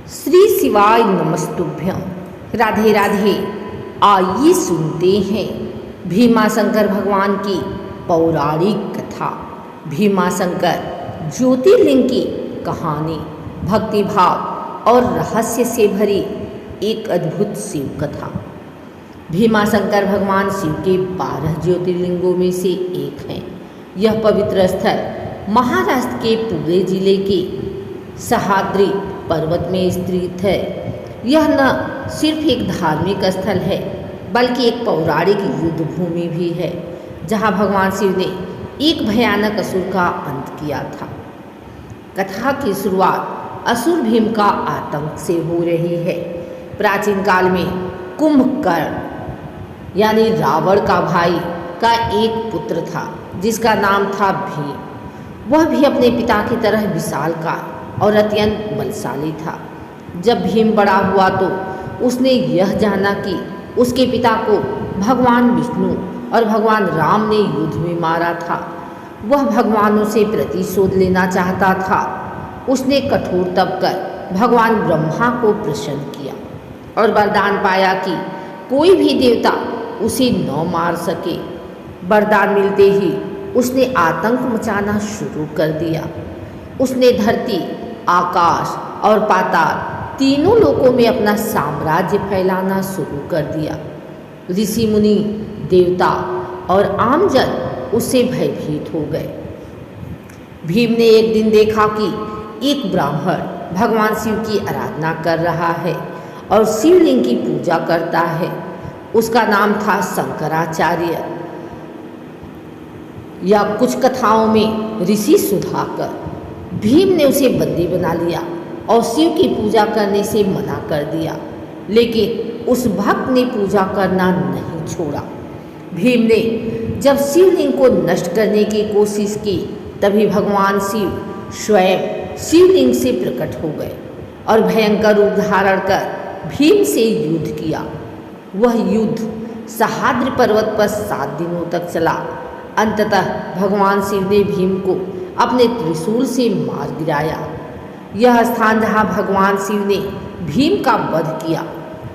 श्री शिवाय नमस्तुभ्यं। राधे राधे। आइए सुनते हैं भीमाशंकर भगवान की पौराणिक कथा। भीमाशंकर ज्योतिर्लिंग की कहानी भक्तिभाव और रहस्य से भरी एक अद्भुत शिव कथा। भीमाशंकर भगवान शिव के 12 ज्योतिर्लिंगों में से एक हैं। यह पवित्र स्थल महाराष्ट्र के पुणे जिले के सह्याद्री पर्वत में स्थित है। यह न सिर्फ एक धार्मिक स्थल है बल्कि एक पौराणिक युद्ध भूमि भी है, जहाँ भगवान शिव ने एक भयानक असुर का अंत किया था। कथा की शुरुआत असुर भीम का आतंक से हो रही है। प्राचीन काल में कुंभकर्ण यानी रावण का भाई का एक पुत्र था जिसका नाम था भीम। वह भी अपने पिता की तरह विशालकाय और अत्यंत बलशाली था। जब भीम बड़ा हुआ तो उसने यह जाना कि उसके पिता को भगवान विष्णु और भगवान राम ने युद्ध में मारा था। वह भगवानों से प्रतिशोध लेना चाहता था। उसने कठोर तप कर भगवान ब्रह्मा को प्रसन्न किया और वरदान पाया कि कोई भी देवता उसे न मार सके। वरदान मिलते ही उसने आतंक मचाना शुरू कर दिया। उसने धरती, आकाश और पाताल तीनों लोकों में अपना साम्राज्य फैलाना शुरू कर दिया। ऋषि मुनि, देवता और आमजन उससे भयभीत हो गए। भीम ने एक दिन देखा कि एक ब्राह्मण भगवान शिव की आराधना कर रहा है और शिवलिंग की पूजा करता है। उसका नाम था शंकराचार्य या कुछ कथाओं में ऋषि सुधाकर। भीम ने उसे बंदी बना लिया और शिव की पूजा करने से मना कर दिया, लेकिन उस भक्त ने पूजा करना नहीं छोड़ा। भीम ने जब शिवलिंग को नष्ट करने की कोशिश की तभी भगवान शिव स्वयं शिवलिंग से प्रकट हो गए और भयंकर रूप धारण कर भीम से युद्ध किया। वह युद्ध सह्याद्री पर्वत पर 7 दिनों तक चला। अंततः भगवान शिव ने भीम को अपने त्रिशूल से मार गिराया। यह स्थान जहाँ भगवान शिव ने भीम का वध किया,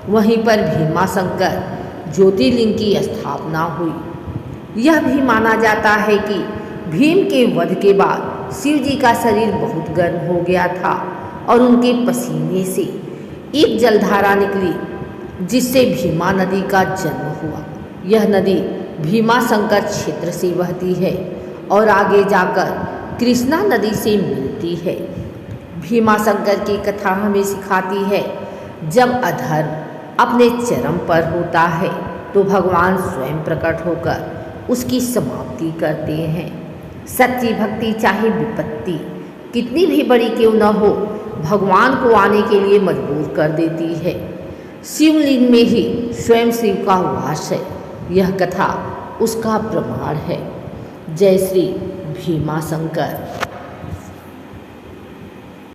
वहीं पर भीमाशंकर ज्योतिर्लिंग की स्थापना हुई। यह भी माना जाता है कि भीम के वध के बाद शिव जी का शरीर बहुत गर्म हो गया था और उनके पसीने से एक जलधारा निकली जिससे भीमा नदी का जन्म हुआ। यह नदी भीमाशंकर क्षेत्र से बहती है और आगे जाकर कृष्णा नदी से मिलती है। भीमाशंकर की कथा हमें सिखाती है, जब अधर्म अपने चरम पर होता है तो भगवान स्वयं प्रकट होकर उसकी समाप्ति करते हैं। सच्ची भक्ति चाहे विपत्ति कितनी भी बड़ी क्यों न हो, भगवान को आने के लिए मजबूर कर देती है। शिवलिंग में ही स्वयं शिव का वास है। यह कथा उसका प्रमाण है। जय श्री भीमाशंकर।